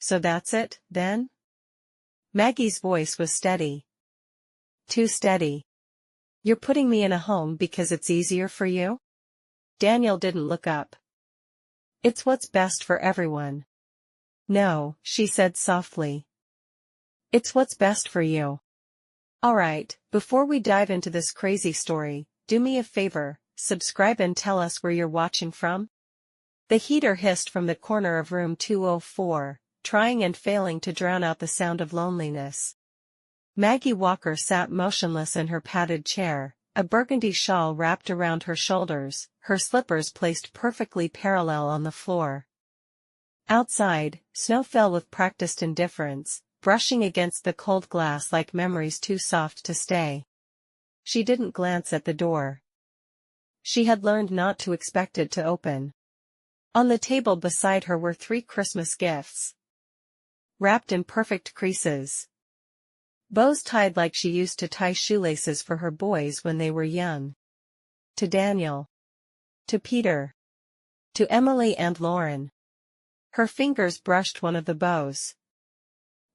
So that's it, then? Maggie's voice was steady. Too steady. You're putting me in a home because it's easier for you? Daniel didn't look up. It's what's best for everyone. No, she said softly. It's what's best for you. All right, before we dive into this crazy story, do me a favor, subscribe and tell us where you're watching from. The heater hissed from the corner of room 204, trying and failing to drown out the sound of loneliness. Maggie Walker sat motionless in her padded chair, a burgundy shawl wrapped around her shoulders, her slippers placed perfectly parallel on the floor. Outside, snow fell with practiced indifference, brushing against the cold glass like memories too soft to stay. She didn't glance at the door. She had learned not to expect it to open. On the table beside her were 3 Christmas gifts, wrapped in perfect creases. Bows tied like she used to tie shoelaces for her boys when they were young. To Daniel. To Peter. To Emily and Lauren. Her fingers brushed one of the bows.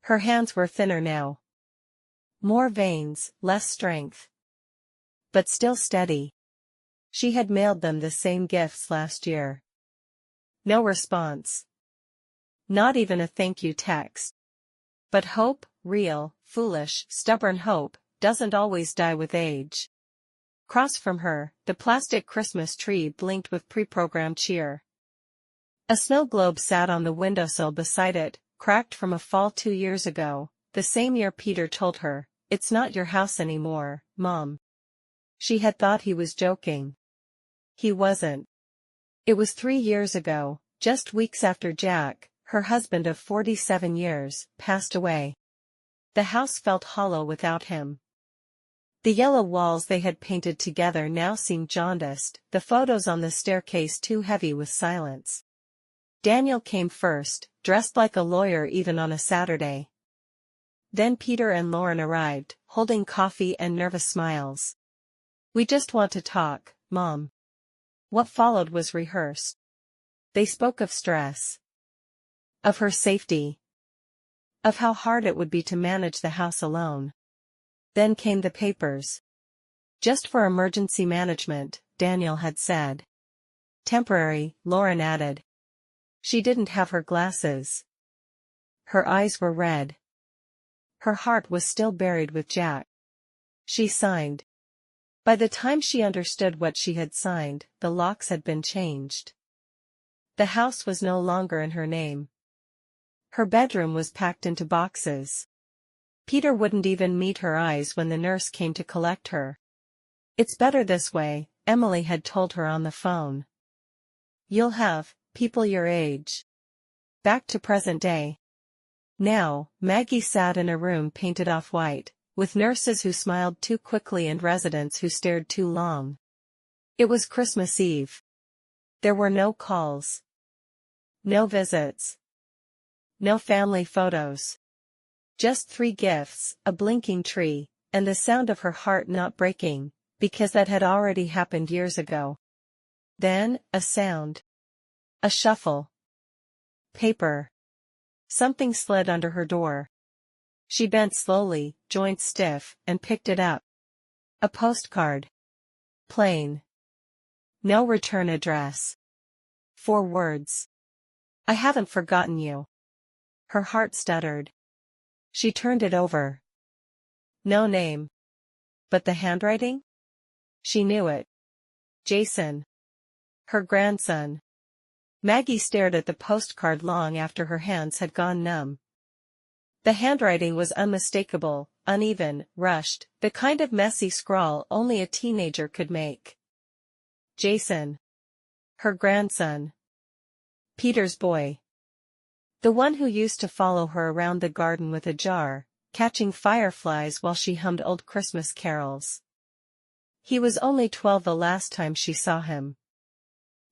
Her hands were thinner now. More veins, less strength. But still steady. She had mailed them the same gifts last year. No response. Not even a thank you text. But hope, real, foolish, stubborn hope, doesn't always die with age. Across from her, the plastic Christmas tree blinked with pre-programmed cheer. A snow globe sat on the windowsill beside it, cracked from a fall 2 years ago, the same year Peter told her, "It's not your house anymore, Mom." She had thought he was joking. He wasn't. It was 3 years ago, just weeks after Jack, her husband of 47 years, passed away. The house felt hollow without him. The yellow walls they had painted together now seemed jaundiced, the photos on the staircase too heavy with silence. Daniel came first, dressed like a lawyer even on a Saturday. Then Peter and Lauren arrived, holding coffee and nervous smiles. "We just want to talk, Mom." What followed was rehearsed. They spoke of stress. Of her safety. Of how hard it would be to manage the house alone. Then came the papers. Just for emergency management, Daniel had said. Temporary, Lauren added. She didn't have her glasses. Her eyes were red. Her heart was still buried with Jack. She signed. By the time she understood what she had signed, the locks had been changed. The house was no longer in her name. Her bedroom was packed into boxes. Peter wouldn't even meet her eyes when the nurse came to collect her. "It's better this way," Emily had told her on the phone. "You'll have people your age." Back to present day. Now, Maggie sat in a room painted off-white, with nurses who smiled too quickly and residents who stared too long. It was Christmas Eve. There were no calls. No visits. No family photos. Just 3 gifts, a blinking tree, and the sound of her heart not breaking, because that had already happened years ago. Then, a sound. A shuffle. Paper. Something slid under her door. She bent slowly, joints stiff, and picked it up. A postcard. Plain. No return address. 4 words. "I haven't forgotten you." Her heart stuttered. She turned it over. No name. But the handwriting? She knew it. Jason. Her grandson. Maggie stared at the postcard long after her hands had gone numb. The handwriting was unmistakable, uneven, rushed, the kind of messy scrawl only a teenager could make. Jason. Her grandson. Peter's boy. The one who used to follow her around the garden with a jar, catching fireflies while she hummed old Christmas carols. He was only 12 the last time she saw him.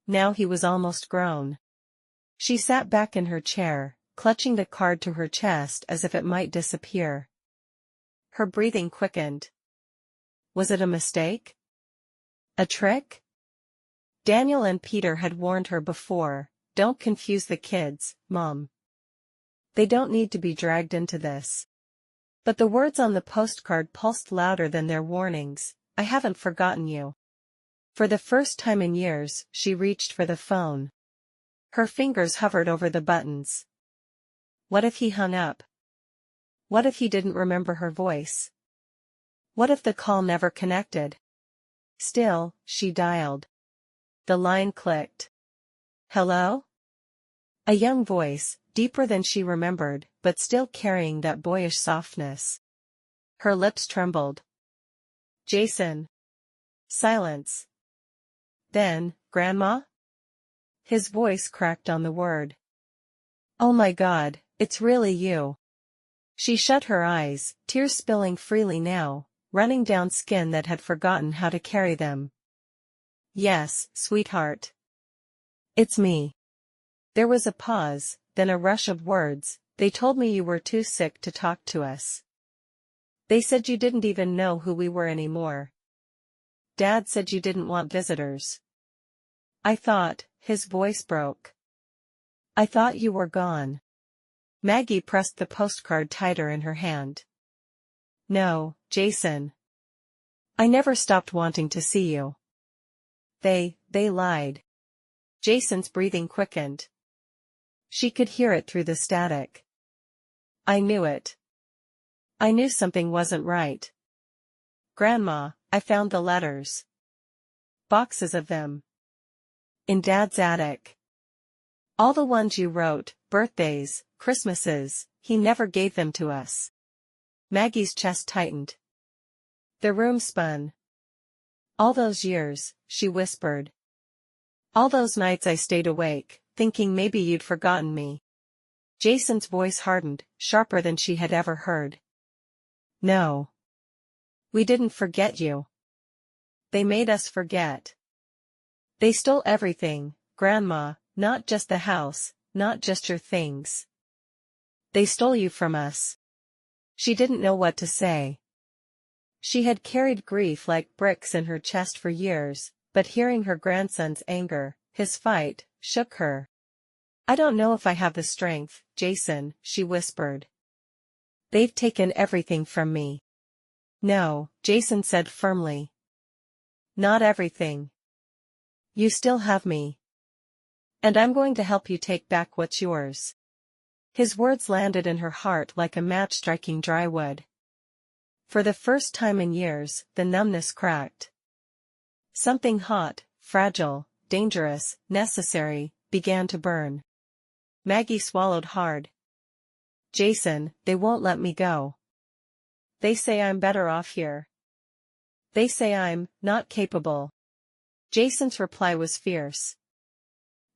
Now he was almost grown. She sat back in her chair, clutching the card to her chest as if it might disappear. Her breathing quickened. Was it a mistake? A trick? Daniel and Peter had warned her before, "Don't confuse the kids, Mom." They don't need to be dragged into this. But the words on the postcard pulsed louder than their warnings. I haven't forgotten you. For the first time in years, she reached for the phone. Her fingers hovered over the buttons. What if he hung up? What if he didn't remember her voice? What if the call never connected? Still, she dialed. The line clicked. Hello? A young voice, deeper than she remembered, but still carrying that boyish softness. Her lips trembled. Jason. Silence. Then, Grandma? His voice cracked on the word. Oh my God, it's really you. She shut her eyes, tears spilling freely now, running down skin that had forgotten how to carry them. Yes, sweetheart. It's me. There was a pause, then a rush of words. They told me you were too sick to talk to us. They said you didn't even know who we were anymore. Dad said you didn't want visitors. I thought, his voice broke. I thought you were gone. Maggie pressed the postcard tighter in her hand. No, Jason. I never stopped wanting to see you. They lied. Jason's breathing quickened. She could hear it through the static. I knew it. I knew something wasn't right. Grandma, I found the letters. Boxes of them. In Dad's attic. All the ones you wrote, birthdays, Christmases, he never gave them to us. Maggie's chest tightened. The room spun. All those years, she whispered. All those nights I stayed awake, thinking maybe you'd forgotten me. Jason's voice hardened, sharper than she had ever heard. No. We didn't forget you. They made us forget. They stole everything, Grandma, not just the house, not just your things. They stole you from us. She didn't know what to say. She had carried grief like bricks in her chest for years, but hearing her grandson's anger, his fight, shook her. I don't know if I have the strength, Jason, she whispered. They've taken everything from me. No, Jason said firmly. Not everything. You still have me. And I'm going to help you take back what's yours. His words landed in her heart like a match striking dry wood. For the first time in years, the numbness cracked. Something hot, fragile, dangerous, necessary, began to burn. Maggie swallowed hard. Jason, they won't let me go. They say I'm better off here. They say I'm not capable. Jason's reply was fierce.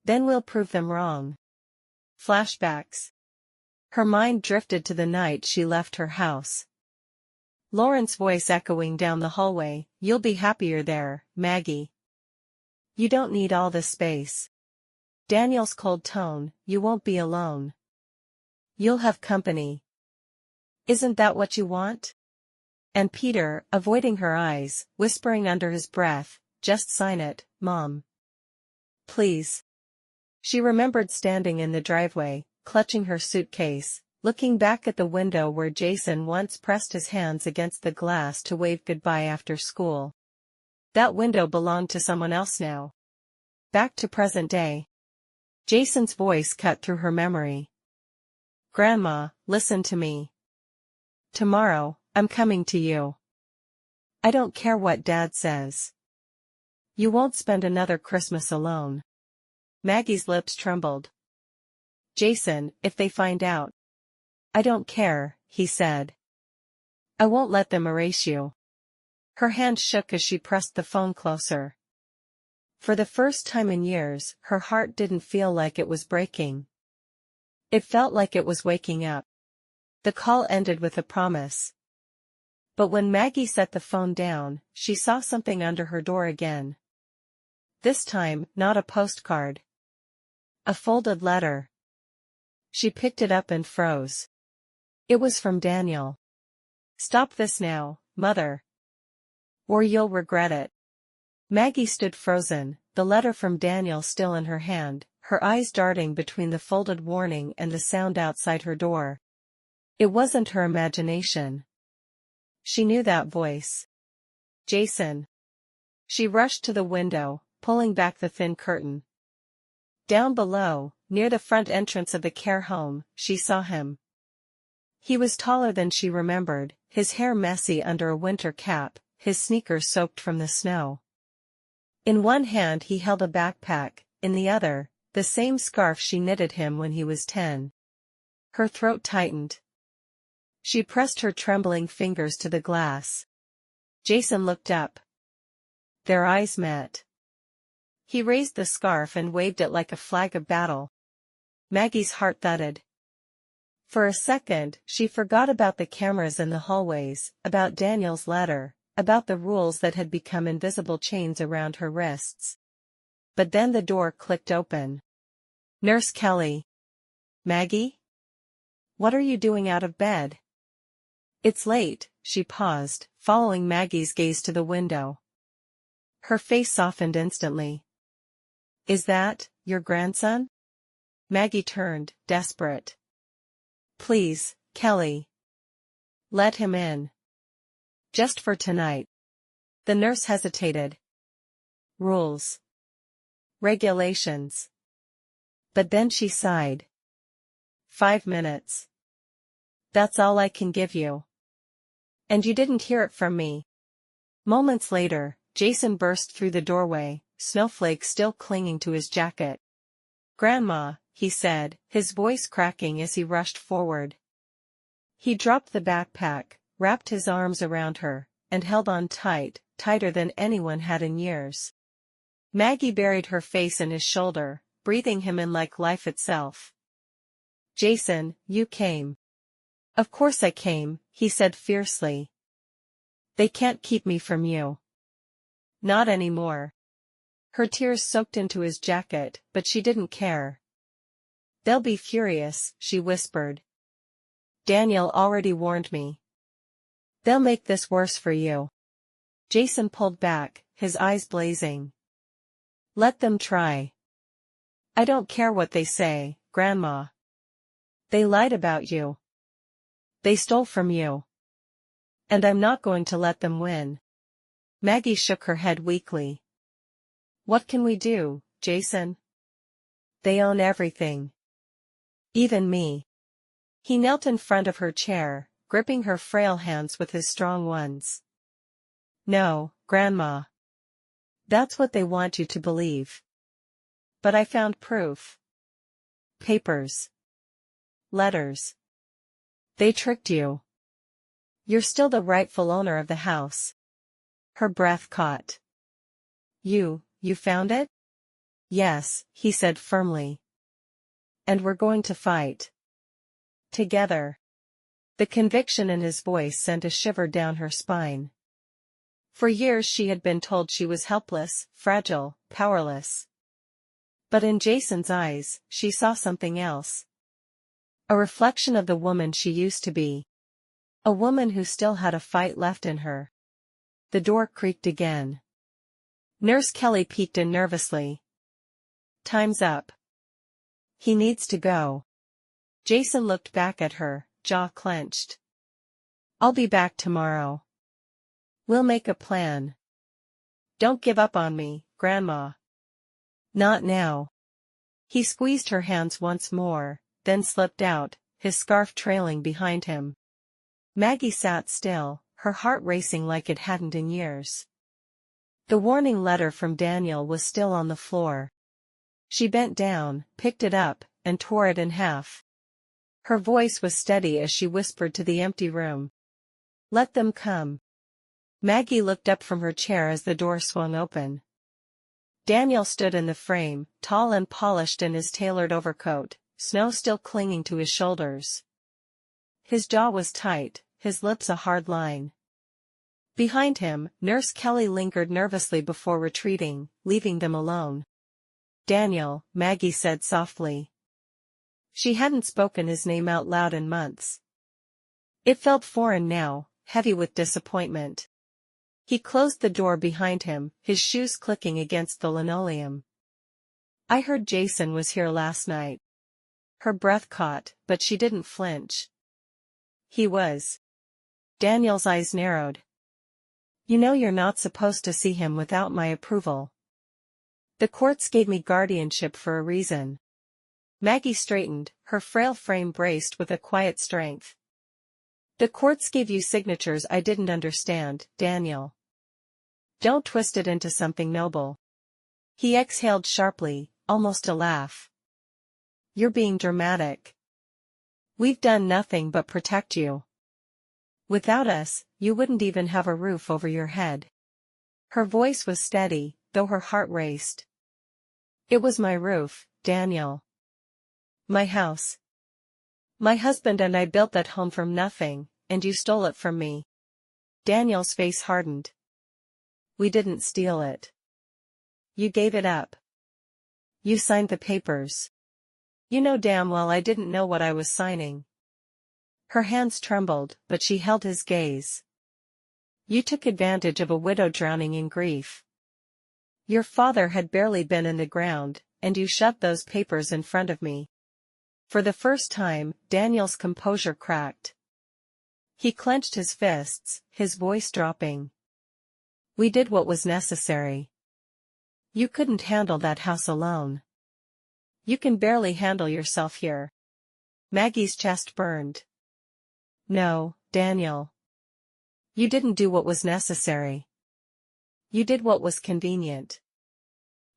Then we'll prove them wrong. Flashbacks. Her mind drifted to the night she left her house. Lauren's voice echoing down the hallway, you'll be happier there, Maggie. You don't need all this space. Daniel's cold tone, you won't be alone. You'll have company. Isn't that what you want? And Peter, avoiding her eyes, whispering under his breath, just sign it, Mom. Please. She remembered standing in the driveway, clutching her suitcase, looking back at the window where Jason once pressed his hands against the glass to wave goodbye after school. That window belonged to someone else now. Back to present day. Jason's voice cut through her memory. Grandma, listen to me. Tomorrow, I'm coming to you. I don't care what Dad says. You won't spend another Christmas alone. Maggie's lips trembled. Jason, if they find out. I don't care, he said. I won't let them erase you. Her hand shook as she pressed the phone closer. For the first time in years, her heart didn't feel like it was breaking. It felt like it was waking up. The call ended with a promise. But when Maggie set the phone down, she saw something under her door again. This time, not a postcard. A folded letter. She picked it up and froze. It was from Daniel. Stop this now, Mother. Or you'll regret it. Maggie stood frozen, the letter from Daniel still in her hand, her eyes darting between the folded warning and the sound outside her door. It wasn't her imagination. She knew that voice. Jason. She rushed to the window, pulling back the thin curtain. Down below, near the front entrance of the care home, she saw him. He was taller than she remembered, his hair messy under a winter cap, his sneakers soaked from the snow. In one hand he held a backpack, in the other, the same scarf she knitted him when he was 10. Her throat tightened. She pressed her trembling fingers to the glass. Jason looked up. Their eyes met. He raised the scarf and waved it like a flag of battle. Maggie's heart thudded. For a second, she forgot about the cameras in the hallways, about Daniel's letter, about the rules that had become invisible chains around her wrists. But then the door clicked open. Nurse Kelly. Maggie? What are you doing out of bed? It's late, she paused, following Maggie's gaze to the window. Her face softened instantly. Is that your grandson? Maggie turned, desperate. Please, Kelly. Let him in. Just for tonight. The nurse hesitated. Rules. Regulations. But then she sighed. 5 minutes. That's all I can give you. And you didn't hear it from me. Moments later, Jason burst through the doorway, snowflakes still clinging to his jacket. Grandma, he said, his voice cracking as he rushed forward. He dropped the backpack, wrapped his arms around her, and held on tight, tighter than anyone had in years. Maggie buried her face in his shoulder, breathing him in like life itself. Jason, you came. Of course I came, he said fiercely. They can't keep me from you. Not anymore. Her tears soaked into his jacket, but she didn't care. They'll be furious, she whispered. Daniel already warned me. They'll make this worse for you. Jason pulled back, his eyes blazing. Let them try. I don't care what they say, Grandma. They lied about you. They stole from you. And I'm not going to let them win. Maggie shook her head weakly. What can we do, Jason? They own everything. Even me. He knelt in front of her chair, gripping her frail hands with his strong ones. No, Grandma. That's what they want you to believe. But I found proof. Papers. Letters. They tricked you. You're still the rightful owner of the house. Her breath caught. You found it? Yes, he said firmly. And we're going to fight. Together. The conviction in his voice sent a shiver down her spine. For years she had been told she was helpless, fragile, powerless. But in Jason's eyes, she saw something else. A reflection of the woman she used to be. A woman who still had a fight left in her. The door creaked again. Nurse Kelly peeked in nervously. Time's up. He needs to go. Jason looked back at her, jaw clenched. I'll be back tomorrow. We'll make a plan. Don't give up on me, Grandma. Not now. He squeezed her hands once more, then slipped out, his scarf trailing behind him. Maggie sat still, her heart racing like it hadn't in years. The warning letter from Daniel was still on the floor. She bent down, picked it up, and tore it in half. Her voice was steady as she whispered to the empty room. Let them come. Maggie looked up from her chair as the door swung open. Daniel stood in the frame, tall and polished in his tailored overcoat, snow still clinging to his shoulders. His jaw was tight, his lips a hard line. Behind him, Nurse Kelly lingered nervously before retreating, leaving them alone. Daniel, Maggie said softly. She hadn't spoken his name out loud in months. It felt foreign now, heavy with disappointment. He closed the door behind him, his shoes clicking against the linoleum. I heard Jason was here last night. Her breath caught, but she didn't flinch. He was. Daniel's eyes narrowed. You know you're not supposed to see him without my approval. The courts gave me guardianship for a reason. Maggie straightened, her frail frame braced with a quiet strength. The courts gave you signatures I didn't understand, Daniel. Don't twist it into something noble. He exhaled sharply, almost a laugh. You're being dramatic. We've done nothing but protect you. Without us, you wouldn't even have a roof over your head. Her voice was steady, though her heart raced. It was my roof, Daniel. My house. My husband and I built that home from nothing, and you stole it from me. Daniel's face hardened. We didn't steal it. You gave it up. You signed the papers. You know damn well I didn't know what I was signing. Her hands trembled, but she held his gaze. You took advantage of a widow drowning in grief. Your father had barely been in the ground, and you shoved those papers in front of me. For the first time, Daniel's composure cracked. He clenched his fists, his voice dropping. We did what was necessary. You couldn't handle that house alone. You can barely handle yourself here. Maggie's chest burned. No, Daniel. You didn't do what was necessary. You did what was convenient.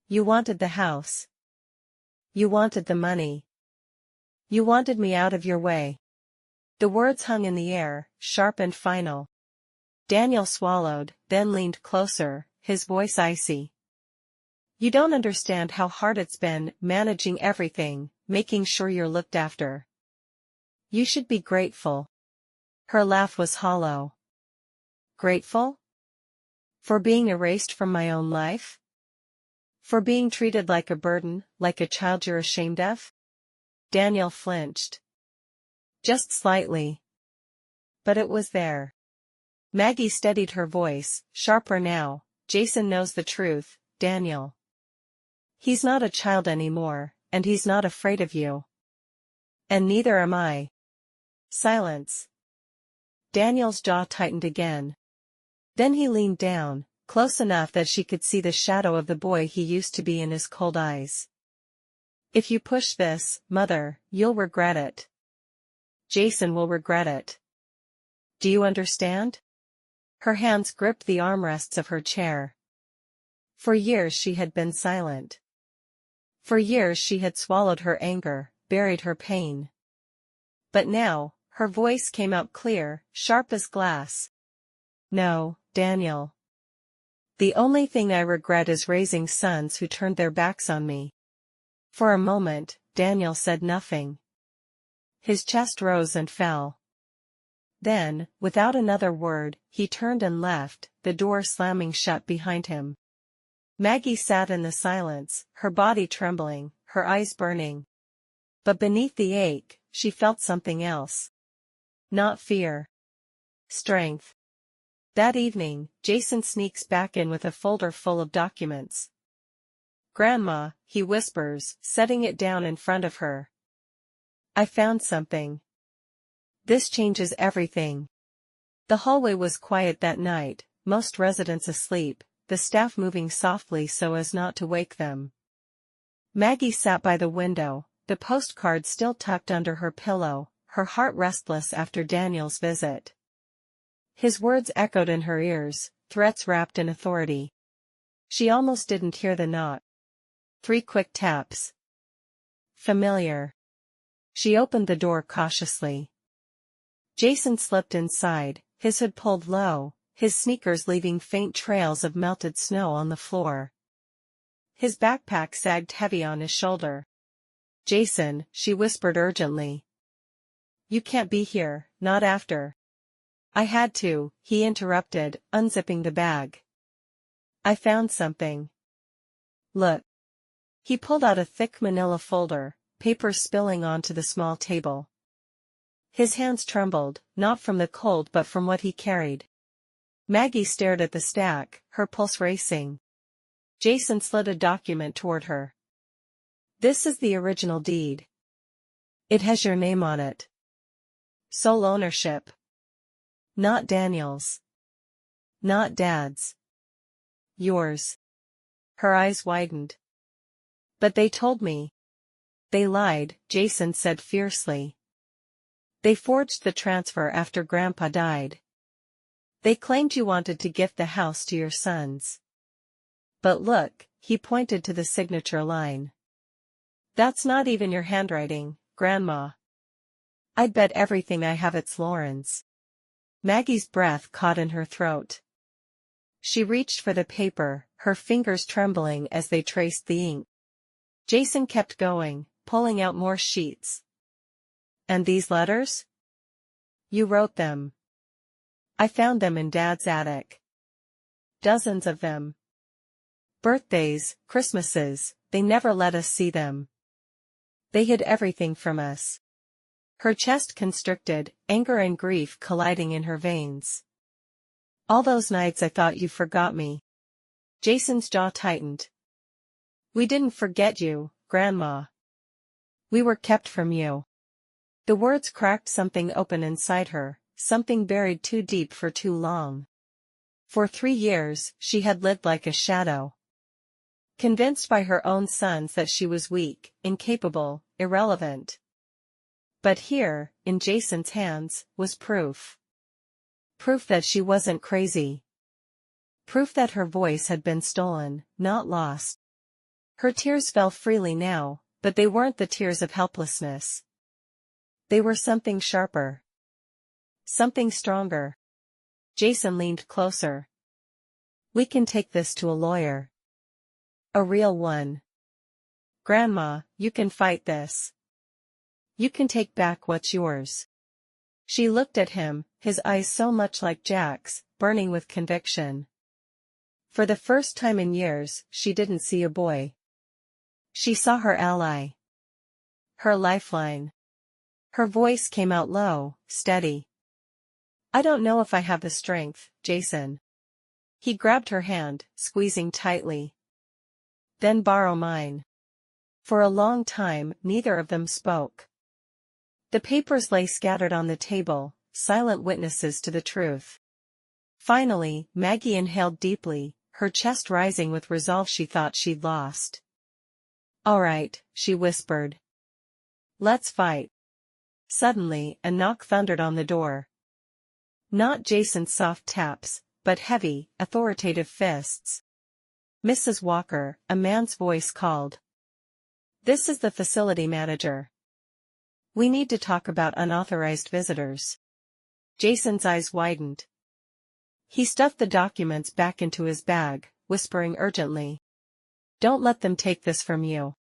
You wanted the house. You wanted the money. You wanted me out of your way. The words hung in the air, sharp and final. Daniel swallowed, then leaned closer, his voice icy. You don't understand how hard it's been, managing everything, making sure you're looked after. You should be grateful. Her laugh was hollow. Grateful? For being erased from my own life? For being treated like a burden, like a child you're ashamed of? Daniel flinched. Just slightly. But it was there. Maggie steadied her voice, sharper now. Jason knows the truth, Daniel. He's not a child anymore, and he's not afraid of you. And neither am I. Silence. Daniel's jaw tightened again. Then he leaned down, close enough that she could see the shadow of the boy he used to be in his cold eyes. If you push this, Mother, you'll regret it. Jason will regret it. Do you understand? Her hands gripped the armrests of her chair. For years she had been silent. For years she had swallowed her anger, buried her pain. But now, her voice came out clear, sharp as glass. No, Daniel. The only thing I regret is raising sons who turned their backs on me. For a moment, Daniel said nothing. His chest rose and fell. Then, without another word, he turned and left, the door slamming shut behind him. Maggie sat in the silence, her body trembling, her eyes burning. But beneath the ache, she felt something else. Not fear. Strength. That evening, Jason sneaks back in with a folder full of documents. Grandma, he whispers, setting it down in front of her. I found something. This changes everything. The hallway was quiet that night, most residents asleep, the staff moving softly so as not to wake them. Maggie sat by the window, the postcard still tucked under her pillow, her heart restless after Daniel's visit. His words echoed in her ears, threats wrapped in authority. She almost didn't hear the knock. 3 quick taps. Familiar. She opened the door cautiously. Jason slipped inside, his hood pulled low, his sneakers leaving faint trails of melted snow on the floor. His backpack sagged heavy on his shoulder. Jason, she whispered urgently. You can't be here, not after. I had to, he interrupted, unzipping the bag. I found something. Look. He pulled out a thick manila folder, paper spilling onto the small table. His hands trembled, not from the cold but from what he carried. Maggie stared at the stack, her pulse racing. Jason slid a document toward her. This is the original deed. It has your name on it. Sole ownership. Not Daniel's. Not Dad's. Yours. Her eyes widened. But they told me. They lied, Jason said fiercely. They forged the transfer after Grandpa died. They claimed you wanted to gift the house to your sons. But look, he pointed to the signature line. That's not even your handwriting, Grandma. I'd bet everything I have it's Lauren's. Maggie's breath caught in her throat. She reached for the paper, her fingers trembling as they traced the ink. Jason kept going, pulling out more sheets. And these letters? You wrote them. I found them in Dad's attic. Dozens of them. Birthdays, Christmases, they never let us see them. They hid everything from us. Her chest constricted, anger and grief colliding in her veins. All those nights I thought you forgot me. Jason's jaw tightened. We didn't forget you, Grandma. We were kept from you. The words cracked something open inside her, something buried too deep for too long. For 3 years, she had lived like a shadow. Convinced by her own sons that she was weak, incapable, irrelevant. But here, in Jason's hands, was proof. Proof that she wasn't crazy. Proof that her voice had been stolen, not lost. Her tears fell freely now, but they weren't the tears of helplessness. They were something sharper. Something stronger. Jason leaned closer. We can take this to a lawyer. A real one. Grandma, you can fight this. You can take back what's yours. She looked at him, his eyes so much like Jack's, burning with conviction. For the first time in years, she didn't see a boy. She saw her ally. Her lifeline. Her voice came out low, steady. I don't know if I have the strength, Jason. He grabbed her hand, squeezing tightly. Then borrow mine. For a long time, neither of them spoke. The papers lay scattered on the table, silent witnesses to the truth. Finally, Maggie inhaled deeply, her chest rising with resolve she thought she'd lost. All right, she whispered. Let's fight. Suddenly, a knock thundered on the door. Not Jason's soft taps, but heavy, authoritative fists. Mrs. Walker, a man's voice called. This is the facility manager. We need to talk about unauthorized visitors. Jason's eyes widened. He stuffed the documents back into his bag, whispering urgently. Don't let them take this from you.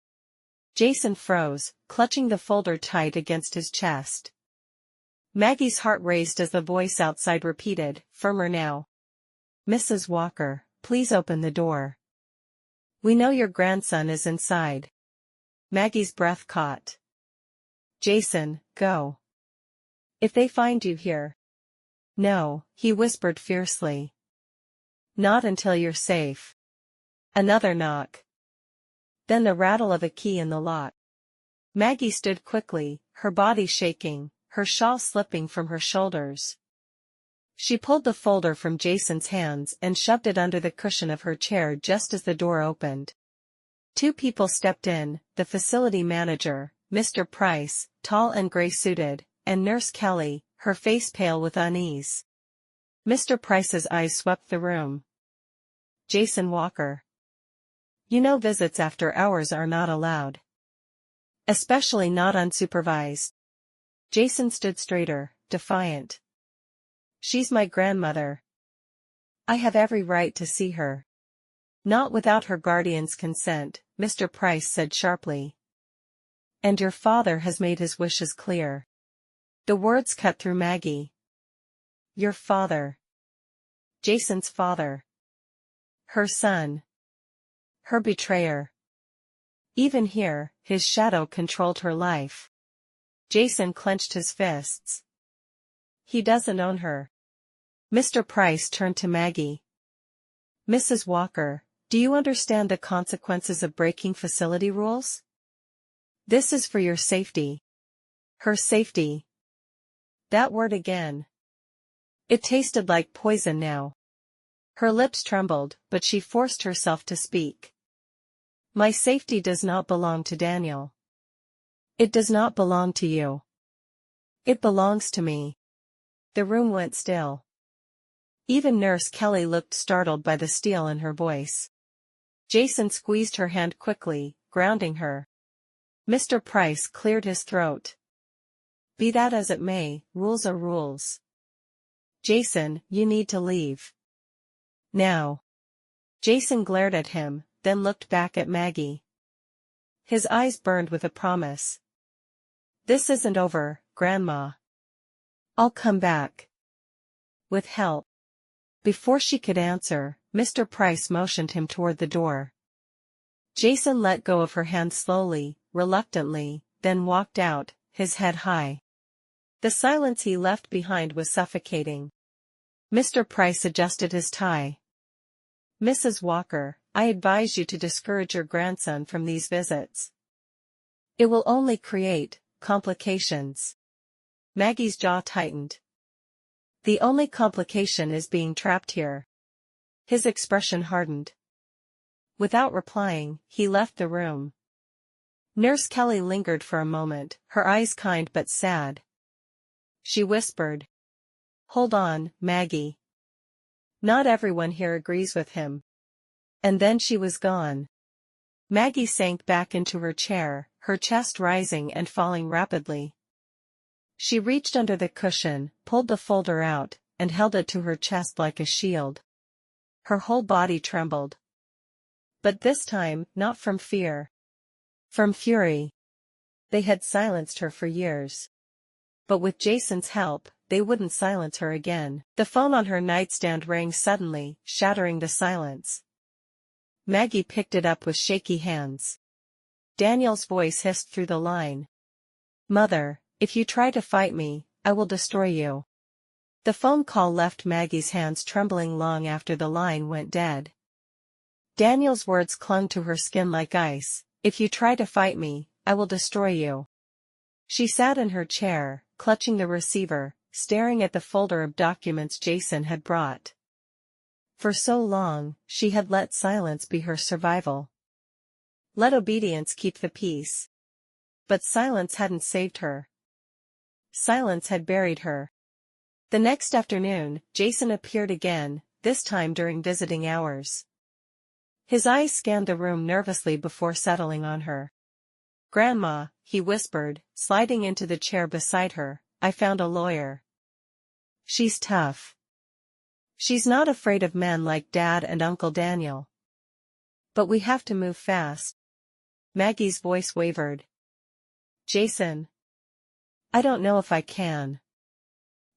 Jason froze, clutching the folder tight against his chest. Maggie's heart raced as the voice outside repeated, firmer now. Mrs. Walker, please open the door. We know your grandson is inside. Maggie's breath caught. Jason, go. If they find you here. No, he whispered fiercely. Not until you're safe. Another knock. Then the rattle of a key in the lock. Maggie stood quickly, her body shaking, her shawl slipping from her shoulders. She pulled the folder from Jason's hands and shoved it under the cushion of her chair just as the door opened. 2 people stepped in, the facility manager, Mr. Price, tall and gray-suited, and Nurse Kelly, her face pale with unease. Mr. Price's eyes swept the room. Jason Walker. You know visits after hours are not allowed. Especially not unsupervised. Jason stood straighter, defiant. She's my grandmother. I have every right to see her. Not without her guardian's consent, Mr. Price said sharply. And your father has made his wishes clear. The words cut through Maggie. Your father. Jason's father. Her son. Her betrayer. Even here, his shadow controlled her life. Jason clenched his fists. He doesn't own her. Mr. Price turned to Maggie. Mrs. Walker, do you understand the consequences of breaking facility rules? This is for your safety. Her safety. That word again. It tasted like poison now. Her lips trembled, but she forced herself to speak. My safety does not belong to Daniel. It does not belong to you. It belongs to me. The room went still. Even Nurse Kelly looked startled by the steel in her voice. Jason squeezed her hand quickly, grounding her. Mr. Price cleared his throat. Be that as it may, rules are rules. Jason, you need to leave. Now. Jason glared at him, then looked back at Maggie. His eyes burned with a promise. This isn't over, Grandma. I'll come back. With help. Before she could answer, Mr. Price motioned him toward the door. Jason let go of her hand slowly, reluctantly, then walked out, his head high. The silence he left behind was suffocating. Mr. Price adjusted his tie. Mrs. Walker, I advise you to discourage your grandson from these visits. It will only create complications. Maggie's jaw tightened. The only complication is being trapped here. His expression hardened. Without replying, he left the room. Nurse Kelly lingered for a moment, her eyes kind but sad. She whispered. Hold on, Maggie. Not everyone here agrees with him. And then she was gone. Maggie sank back into her chair, her chest rising and falling rapidly. She reached under the cushion, pulled the folder out, and held it to her chest like a shield. Her whole body trembled. But this time, not from fear. From fury. They had silenced her for years. But with Jason's help, they wouldn't silence her again. The phone on her nightstand rang suddenly, shattering the silence. Maggie picked it up with shaky hands. Daniel's voice hissed through the line. Mother, if you try to fight me, I will destroy you. The phone call left Maggie's hands trembling long after the line went dead. Daniel's words clung to her skin like ice. If you try to fight me, I will destroy you. She sat in her chair, clutching the receiver, staring at the folder of documents Jason had brought. For so long, she had let silence be her survival. Let obedience keep the peace. But silence hadn't saved her. Silence had buried her. The next afternoon, Jason appeared again, this time during visiting hours. His eyes scanned the room nervously before settling on her. Grandma, he whispered, sliding into the chair beside her, I found a lawyer. She's tough. She's not afraid of men like Dad and Uncle Daniel. But we have to move fast. Maggie's voice wavered. Jason. I don't know if I can.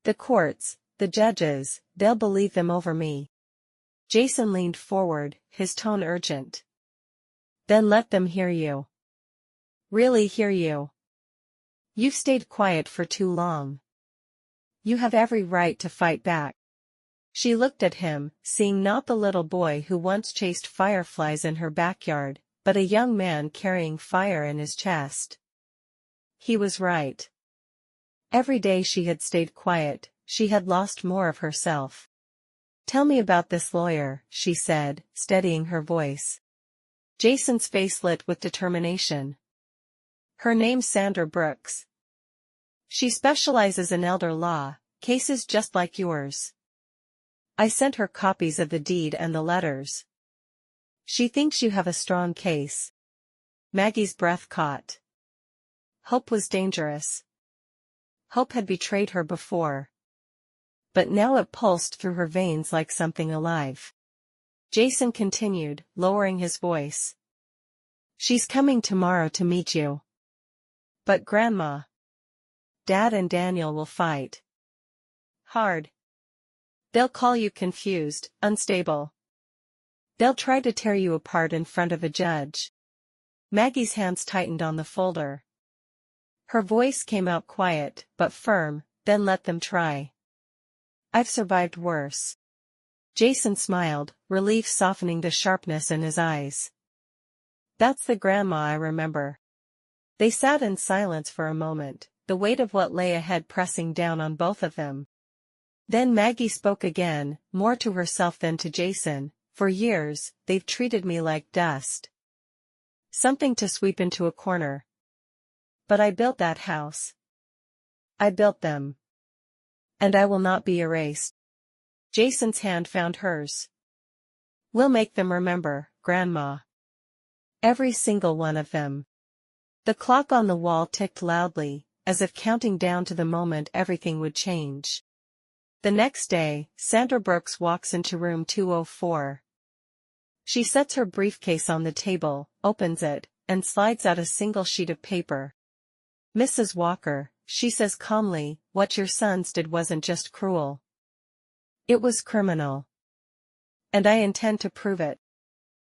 The courts, the judges, they'll believe them over me. Jason leaned forward, his tone urgent. Then let them hear you. Really hear you. You've stayed quiet for too long. You have every right to fight back. She looked at him, seeing not the little boy who once chased fireflies in her backyard, but a young man carrying fire in his chest. He was right. Every day she had stayed quiet, she had lost more of herself. Tell me about this lawyer, she said, steadying her voice. Jason's face lit with determination. Her name's Sandra Brooks. She specializes in elder law, cases just like yours. I sent her copies of the deed and the letters. She thinks you have a strong case. Maggie's breath caught. Hope was dangerous. Hope had betrayed her before. But now it pulsed through her veins like something alive. Jason continued, lowering his voice. She's coming tomorrow to meet you. But Grandma. Dad and Daniel will fight. Hard. They'll call you confused, unstable. They'll try to tear you apart in front of a judge. Maggie's hands tightened on the folder. Her voice came out quiet, but firm, then let them try. I've survived worse. Jason smiled, relief softening the sharpness in his eyes. That's the grandma I remember. They sat in silence for a moment, the weight of what lay ahead pressing down on both of them. Then Maggie spoke again, more to herself than to Jason. For years, they've treated me like dust. Something to sweep into a corner. But I built that house. I built them. And I will not be erased. Jason's hand found hers. We'll make them remember, Grandma. Every single one of them. The clock on the wall ticked loudly, as if counting down to the moment everything would change. The next day, Sandra Brooks walks into room 204. She sets her briefcase on the table, opens it, and slides out a single sheet of paper. Mrs. Walker, she says calmly, what your sons did wasn't just cruel. It was criminal. And I intend to prove it.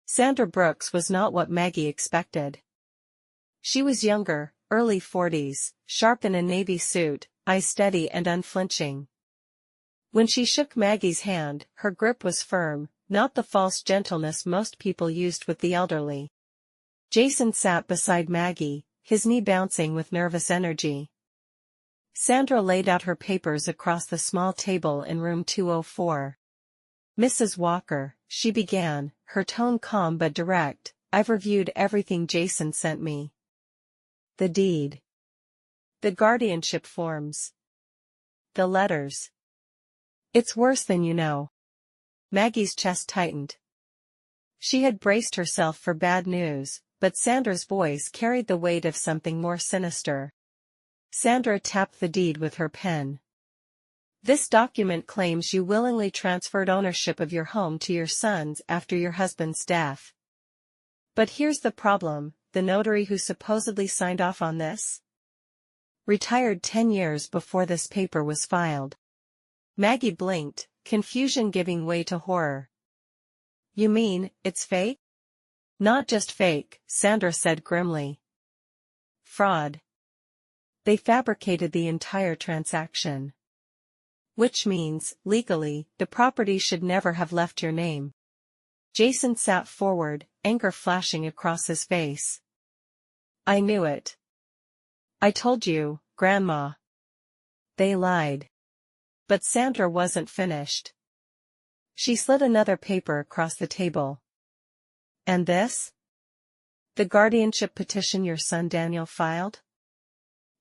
Sandra Brooks was not what Maggie expected. She was younger, early 40s, sharp in a navy suit, eyes steady and unflinching. When she shook Maggie's hand, her grip was firm, not the false gentleness most people used with the elderly. Jason sat beside Maggie, his knee bouncing with nervous energy. Sandra laid out her papers across the small table in room 204. Mrs. Walker, she began, her tone calm but direct, I've reviewed everything Jason sent me. The deed. The guardianship forms. The letters. It's worse than you know. Maggie's chest tightened. She had braced herself for bad news, but Sandra's voice carried the weight of something more sinister. Sandra tapped the deed with her pen. This document claims you willingly transferred ownership of your home to your sons after your husband's death. But here's the problem, the notary who supposedly signed off on this retired 10 years before this paper was filed. Maggie blinked, confusion giving way to horror. You mean, it's fake? Not just fake, Sandra said grimly. Fraud. They fabricated the entire transaction. Which means, legally, the property should never have left your name. Jason sat forward, anger flashing across his face. I knew it. I told you, Grandma. They lied. But Sandra wasn't finished. She slid another paper across the table. And this? The guardianship petition your son Daniel filed?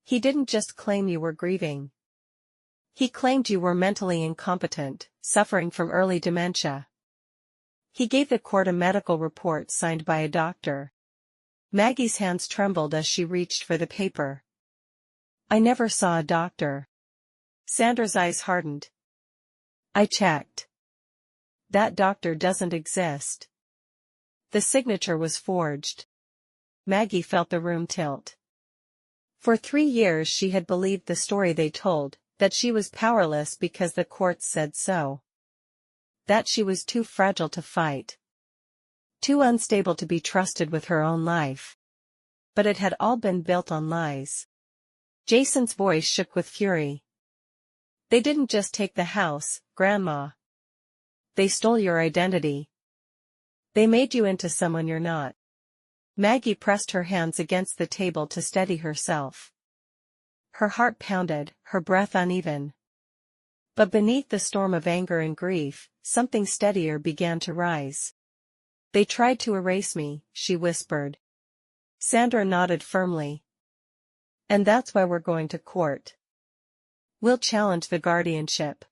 He didn't just claim you were grieving. He claimed you were mentally incompetent, suffering from early dementia. He gave the court a medical report signed by a doctor. Maggie's hands trembled as she reached for the paper. I never saw a doctor. Sandra's eyes hardened. I checked. That doctor doesn't exist. The signature was forged. Maggie felt the room tilt. For 3 years she had believed the story they told, that she was powerless because the courts said so. That she was too fragile to fight. Too unstable to be trusted with her own life. But it had all been built on lies. Jason's voice shook with fury. They didn't just take the house, Grandma. They stole your identity. They made you into someone you're not. Maggie pressed her hands against the table to steady herself. Her heart pounded, her breath uneven. But beneath the storm of anger and grief, something steadier began to rise. They tried to erase me, she whispered. Sandra nodded firmly. And that's why we're going to court. We'll challenge the guardianship.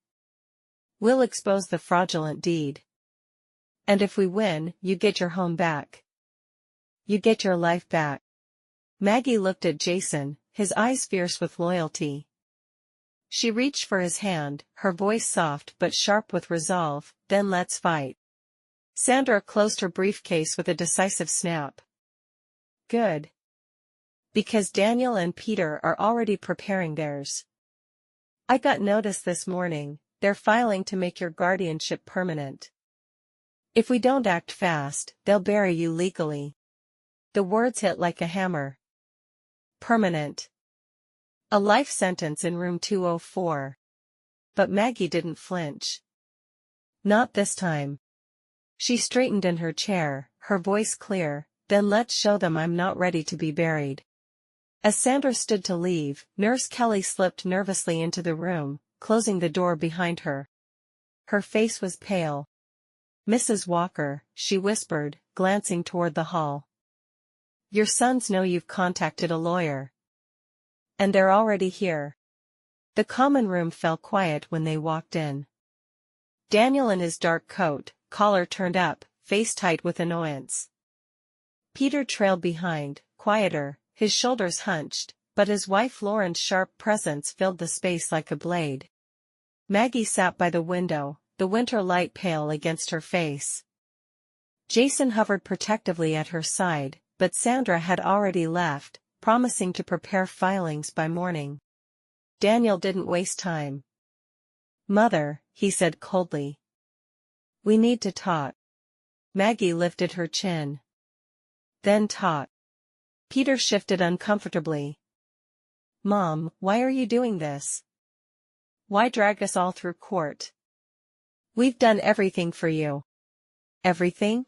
We'll expose the fraudulent deed. And if we win, you get your home back. You get your life back. Maggie looked at Jason, his eyes fierce with loyalty. She reached for his hand, her voice soft but sharp with resolve, then let's fight. Sandra closed her briefcase with a decisive snap. Good. Because Daniel and Peter are already preparing theirs. I got notice this morning, they're filing to make your guardianship permanent. If we don't act fast, they'll bury you legally. The words hit like a hammer. Permanent. A life sentence in room 204. But Maggie didn't flinch. Not this time. She straightened in her chair, her voice clear, then let's show them I'm not ready to be buried. As Sandra stood to leave, Nurse Kelly slipped nervously into the room, closing the door behind her. Her face was pale. "Mrs. Walker," she whispered, glancing toward the hall. "Your sons know you've contacted a lawyer. And they're already here." The common room fell quiet when they walked in. Daniel in his dark coat, collar turned up, face tight with annoyance. Peter trailed behind, quieter, his shoulders hunched, but his wife Lauren's sharp presence filled the space like a blade. Maggie sat by the window, the winter light pale against her face. Jason hovered protectively at her side, but Sandra had already left, promising to prepare filings by morning. Daniel didn't waste time. "Mother," he said coldly. "We need to talk." Maggie lifted her chin. "Then talk." Peter shifted uncomfortably. "Mom, why are you doing this? Why drag us all through court? We've done everything for you." "Everything?"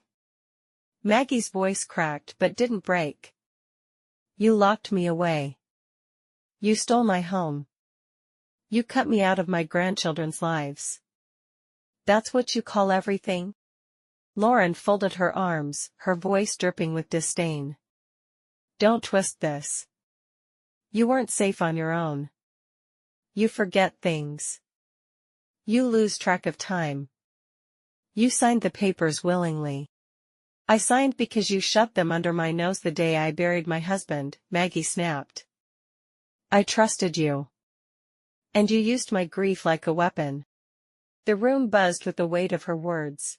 Maggie's voice cracked but didn't break. "You locked me away. You stole my home. You cut me out of my grandchildren's lives. That's what you call everything?" Lauren folded her arms, her voice dripping with disdain. "Don't twist this. You weren't safe on your own. You forget things. You lose track of time. You signed the papers willingly." "I signed because you shoved them under my nose the day I buried my husband," Maggie snapped. "I trusted you. And you used my grief like a weapon." The room buzzed with the weight of her words.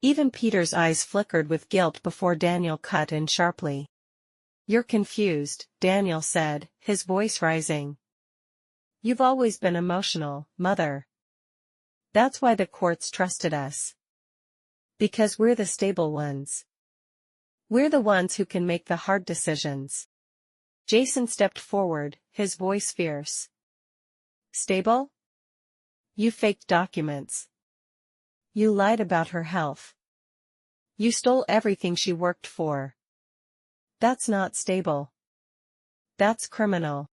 Even Peter's eyes flickered with guilt before Daniel cut in sharply. "You're confused," Daniel said, his voice rising. "You've always been emotional, Mother. That's why the courts trusted us. Because we're the stable ones. We're the ones who can make the hard decisions." Jason stepped forward, his voice fierce. "Stable? You faked documents. You lied about her health. You stole everything she worked for. That's not stable. That's criminal."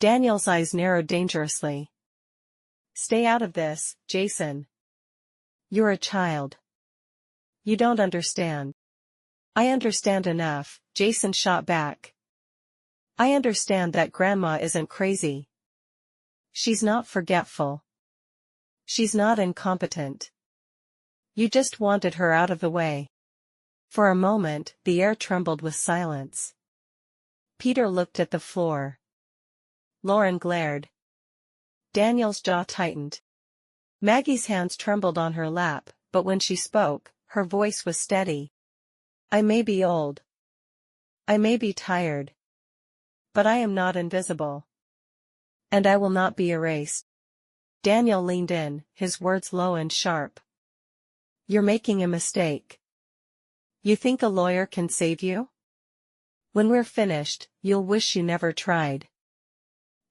Daniel's eyes narrowed dangerously. "Stay out of this, Jason. You're a child. You don't understand." "I understand enough," Jason shot back. "I understand that Grandma isn't crazy. She's not forgetful. She's not incompetent. You just wanted her out of the way." For a moment, the air trembled with silence. Peter looked at the floor. Lauren glared. Daniel's jaw tightened. Maggie's hands trembled on her lap, but when she spoke, her voice was steady. "I may be old. I may be tired. But I am not invisible. And I will not be erased." Daniel leaned in, his words low and sharp. "You're making a mistake. You think a lawyer can save you? When we're finished, you'll wish you never tried."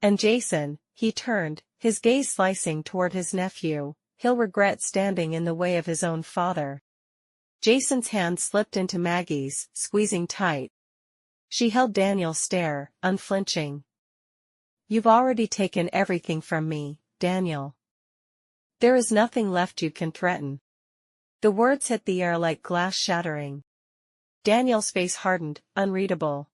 And Jason, he turned, his gaze slicing toward his nephew, "he'll regret standing in the way of his own father." Jason's hand slipped into Maggie's, squeezing tight. She held Daniel's stare, unflinching. "You've already taken everything from me, Daniel. There is nothing left you can threaten." The words hit the air like glass shattering. Daniel's face hardened, unreadable.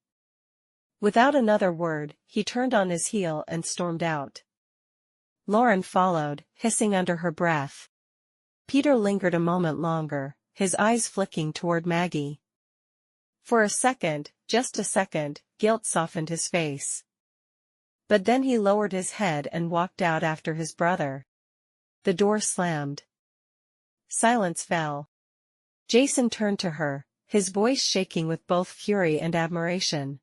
Without another word, he turned on his heel and stormed out. Lauren followed, hissing under her breath. Peter lingered a moment longer, his eyes flicking toward Maggie. For a second, just a second, guilt softened his face. But then he lowered his head and walked out after his brother. The door slammed. Silence fell. Jason turned to her, his voice shaking with both fury and admiration.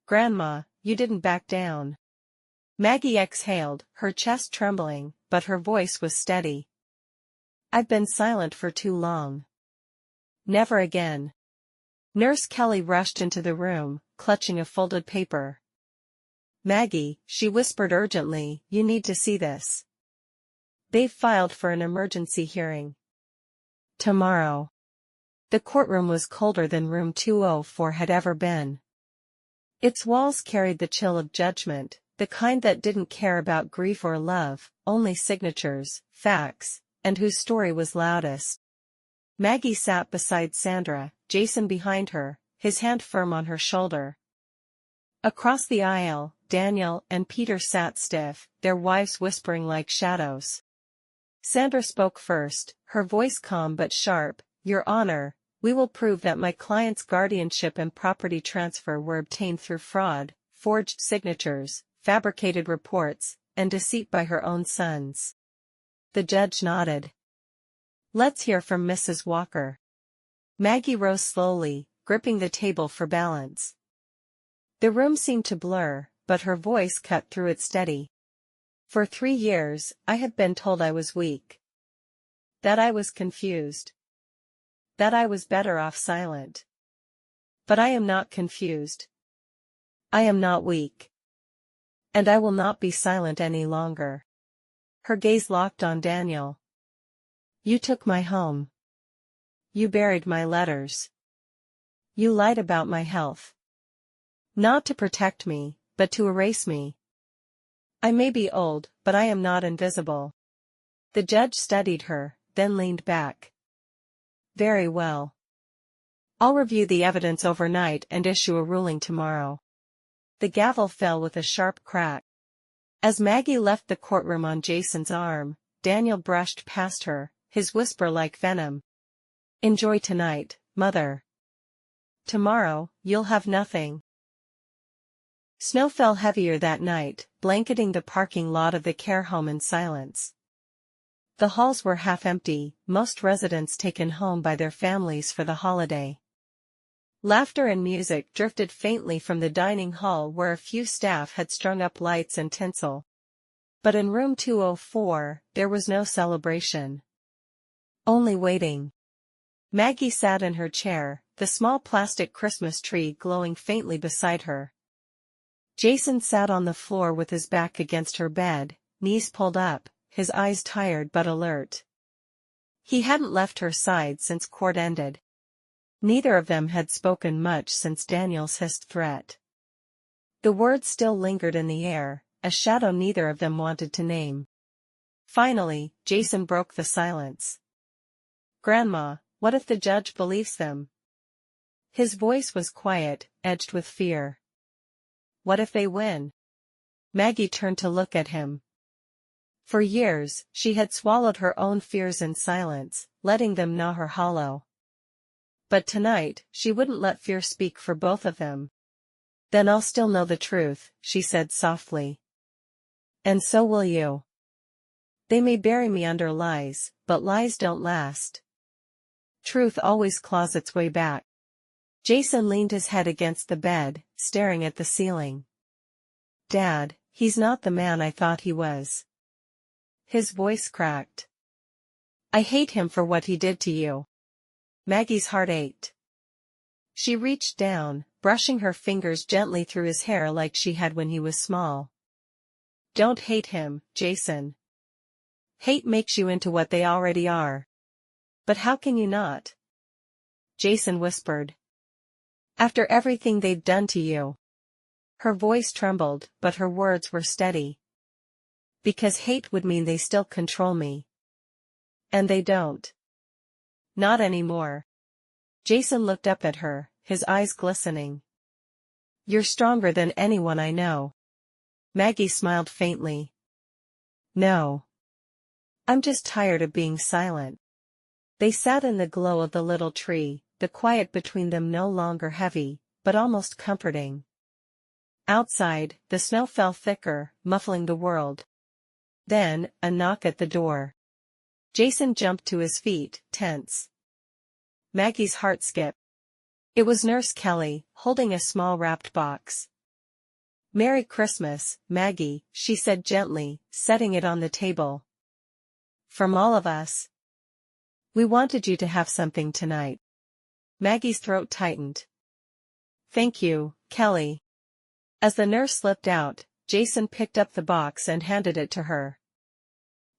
"Grandma, you didn't back down." Maggie exhaled, her chest trembling, but her voice was steady. "I've been silent for too long. Never again." Nurse Kelly rushed into the room, clutching a folded paper. "Maggie," she whispered urgently, "you need to see this. They've filed for an emergency hearing. Tomorrow." The courtroom was colder than room 204 had ever been. Its walls carried the chill of judgment, the kind that didn't care about grief or love, only signatures, facts, and whose story was loudest. Maggie sat beside Sandra, Jason behind her, his hand firm on her shoulder. Across the aisle, Daniel and Peter sat stiff, their wives whispering like shadows. Sandra spoke first, her voice calm but sharp. "Your Honor, we will prove that my client's guardianship and property transfer were obtained through fraud, forged signatures, fabricated reports, and deceit by her own sons." The judge nodded. "Let's hear from Mrs. Walker." Maggie rose slowly, gripping the table for balance. The room seemed to blur, but her voice cut through it steady. "For 3 years, I have been told I was weak. That I was confused. That I was better off silent. But I am not confused. I am not weak. And I will not be silent any longer." Her gaze locked on Daniel. "You took my home. You buried my letters. You lied about my health. Not to protect me, but to erase me. I may be old, but I am not invisible." The judge studied her, then leaned back. "Very well. I'll review the evidence overnight and issue a ruling tomorrow." The gavel fell with a sharp crack. As Maggie left the courtroom on Jason's arm, Daniel brushed past her, his whisper like venom. "Enjoy tonight, Mother. Tomorrow, you'll have nothing." Snow fell heavier that night, blanketing the parking lot of the care home in silence. The halls were half empty, most residents taken home by their families for the holiday. Laughter and music drifted faintly from the dining hall where a few staff had strung up lights and tinsel. But in room 204, there was no celebration. Only waiting. Maggie sat in her chair, the small plastic Christmas tree glowing faintly beside her. Jason sat on the floor with his back against her bed, knees pulled up, his eyes tired but alert. He hadn't left her side since court ended. Neither of them had spoken much since Daniel's hissed threat. The words still lingered in the air, a shadow neither of them wanted to name. Finally, Jason broke the silence. "Grandma, what if the judge believes them?" His voice was quiet, edged with fear. "What if they win?" Maggie turned to look at him. For years, she had swallowed her own fears in silence, letting them gnaw her hollow. But tonight, she wouldn't let fear speak for both of them. "Then I'll still know the truth," she said softly. "And so will you. They may bury me under lies, but lies don't last. Truth always claws its way back." Jason leaned his head against the bed, staring at the ceiling. "Dad, he's not the man I thought he was." His voice cracked. "I hate him for what he did to you." Maggie's heart ached. She reached down, brushing her fingers gently through his hair like she had when he was small. "Don't hate him, Jason. Hate makes you into what they already are. But how can you not?" Jason whispered. "After everything they've done to you." Her voice trembled, but her words were steady. "Because hate would mean they still control me. And they don't. Not anymore." Jason looked up at her, his eyes glistening. "You're stronger than anyone I know." Maggie smiled faintly. "No. I'm just tired of being silent." They sat in the glow of the little tree, the quiet between them no longer heavy, but almost comforting. Outside, the snow fell thicker, muffling the world. Then, a knock at the door. Jason jumped to his feet, tense. Maggie's heart skipped. It was Nurse Kelly, holding a small wrapped box. "Merry Christmas, Maggie," she said gently, setting it on the table. "From all of us. We wanted you to have something tonight." Maggie's throat tightened. "Thank you, Kelly." As the nurse slipped out, Jason picked up the box and handed it to her.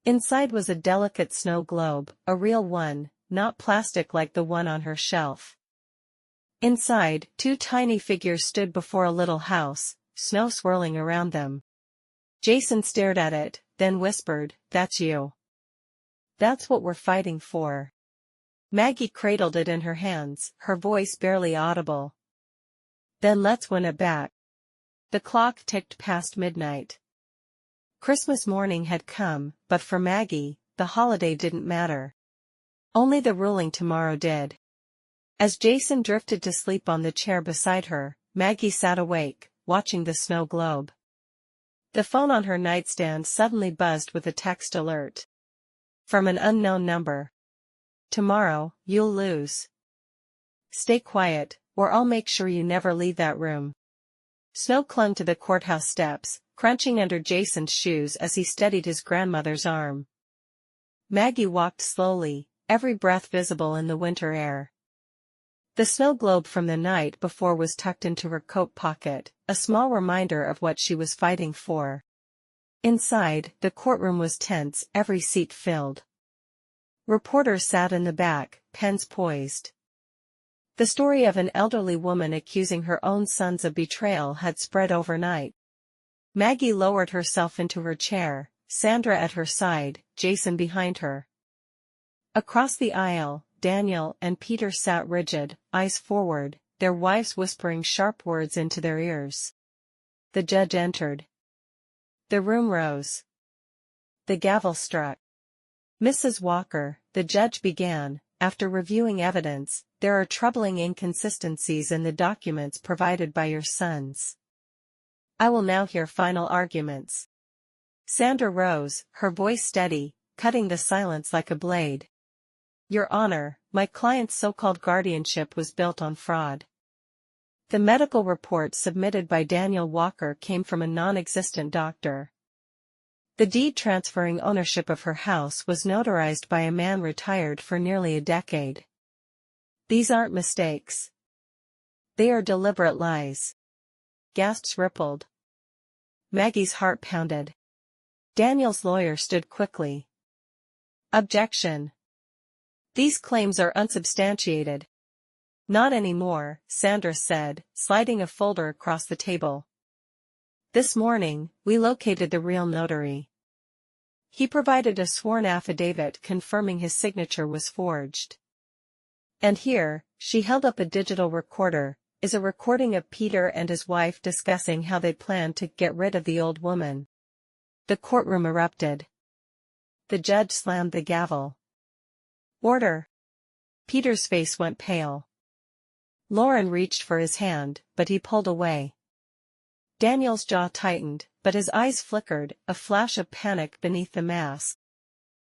Inside was a delicate snow globe, a real one, not plastic like the one on her shelf. Inside, two tiny figures stood before a little house, snow swirling around them. Jason stared at it, then whispered, "That's you. That's what we're fighting for." Maggie cradled it in her hands, her voice barely audible. "Then let's win it back." The clock ticked past midnight. Christmas morning had come, but for Maggie, the holiday didn't matter. Only the ruling tomorrow did. As Jason drifted to sleep on the chair beside her, Maggie sat awake, watching the snow globe. The phone on her nightstand suddenly buzzed with a text alert. From an unknown number. "Tomorrow, you'll lose. Stay quiet, or I'll make sure you never leave that room." Snow clung to the courthouse steps, crunching under Jason's shoes as he steadied his grandmother's arm. Maggie walked slowly, every breath visible in the winter air. The snow globe from the night before was tucked into her coat pocket, a small reminder of what she was fighting for. Inside, the courtroom was tense, every seat filled. Reporters sat in the back, pens poised. The story of an elderly woman accusing her own sons of betrayal had spread overnight. Maggie lowered herself into her chair, Sandra at her side, Jason behind her. Across the aisle, Daniel and Peter sat rigid, eyes forward, their wives whispering sharp words into their ears. The judge entered. The room rose. The gavel struck. "Mrs. Walker," the judge began, "after reviewing evidence, there are troubling inconsistencies in the documents provided by your sons. I will now hear final arguments." Sandra rose, her voice steady, cutting the silence like a blade. "Your Honor, my client's so-called guardianship was built on fraud. The medical report submitted by Daniel Walker came from a non-existent doctor. The deed transferring ownership of her house was notarized by a man retired for nearly a decade. These aren't mistakes. They are deliberate lies." Gasps rippled. Maggie's heart pounded. Daniel's lawyer stood quickly. "Objection. These claims are unsubstantiated." "Not anymore," Sandra said, sliding a folder across the table. "This morning, we located the real notary. He provided a sworn affidavit confirming his signature was forged. And here," she held up a digital recorder, "is a recording of Peter and his wife discussing how they plan to get rid of the old woman." The courtroom erupted. The judge slammed the gavel. "Order." Peter's face went pale. Lauren reached for his hand, but he pulled away. Daniel's jaw tightened, but his eyes flickered, a flash of panic beneath the mask.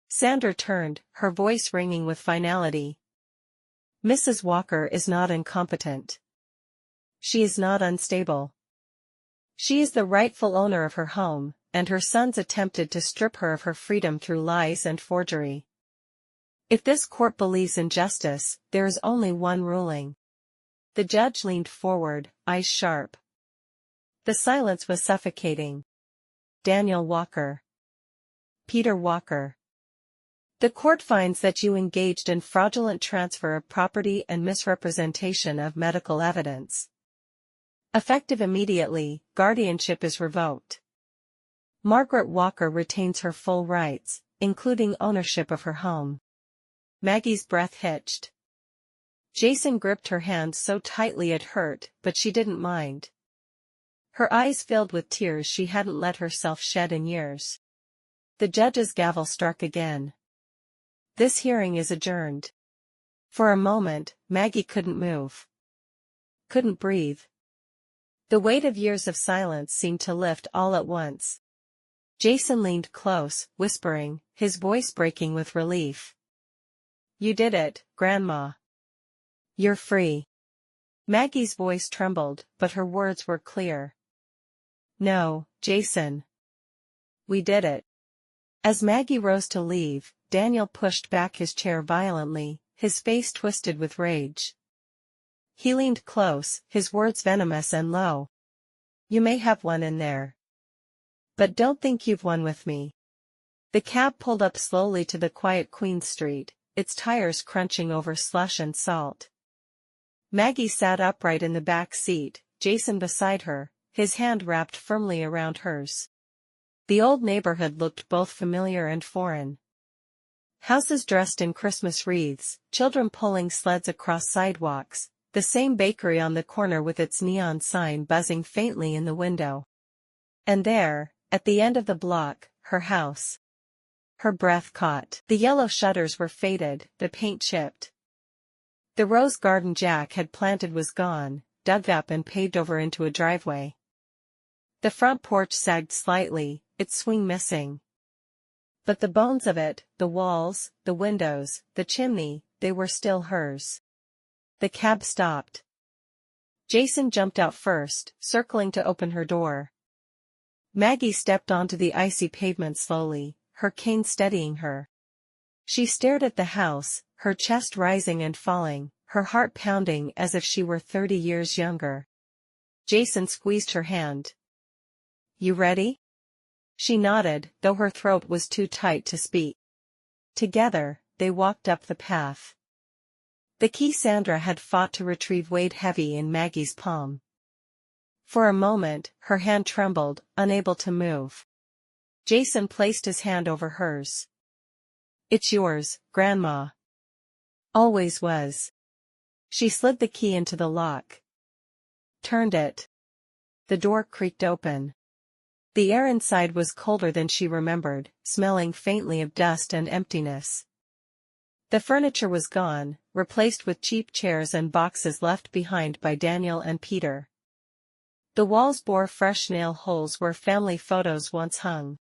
Sandra turned, her voice ringing with finality. "Mrs. Walker is not incompetent. She is not unstable. She is the rightful owner of her home, and her sons attempted to strip her of her freedom through lies and forgery. If this court believes in justice, there is only one ruling." The judge leaned forward, eyes sharp. The silence was suffocating. "Daniel Walker. Peter Walker. The court finds that you engaged in fraudulent transfer of property and misrepresentation of medical evidence. Effective immediately, guardianship is revoked. Margaret Walker retains her full rights, including ownership of her home." Maggie's breath hitched. Jason gripped her hand so tightly it hurt, but she didn't mind. Her eyes filled with tears she hadn't let herself shed in years. The judge's gavel struck again. "This hearing is adjourned." For a moment, Maggie couldn't move. Couldn't breathe. The weight of years of silence seemed to lift all at once. Jason leaned close, whispering, his voice breaking with relief. "You did it, Grandma. You're free." Maggie's voice trembled, but her words were clear. "No, Jason. We did it." As Maggie rose to leave, Daniel pushed back his chair violently, his face twisted with rage. He leaned close, his words venomous and low. "You may have won in there. But don't think you've won with me." The cab pulled up slowly to the quiet Queen Street, its tires crunching over slush and salt. Maggie sat upright in the back seat, Jason beside her, his hand wrapped firmly around hers. The old neighborhood looked both familiar and foreign. Houses dressed in Christmas wreaths, children pulling sleds across sidewalks, the same bakery on the corner with its neon sign buzzing faintly in the window. And there, at the end of the block, her house. Her breath caught. The yellow shutters were faded, the paint chipped. The rose garden Jack had planted was gone, dug up and paved over into a driveway. The front porch sagged slightly, its swing missing. But the bones of it, the walls, the windows, the chimney, they were still hers. The cab stopped. Jason jumped out first, circling to open her door. Maggie stepped onto the icy pavement slowly, her cane steadying her. She stared at the house, her chest rising and falling, her heart pounding as if she were 30 years younger. Jason squeezed her hand. "You ready?" She nodded, though her throat was too tight to speak. Together, they walked up the path. The key Sandra had fought to retrieve weighed heavy in Maggie's palm. For a moment, her hand trembled, unable to move. Jason placed his hand over hers. "It's yours, Grandma." "Always was." She slid the key into the lock. Turned it. The door creaked open. The air inside was colder than she remembered, smelling faintly of dust and emptiness. The furniture was gone, replaced with cheap chairs and boxes left behind by Daniel and Peter. The walls bore fresh nail holes where family photos once hung.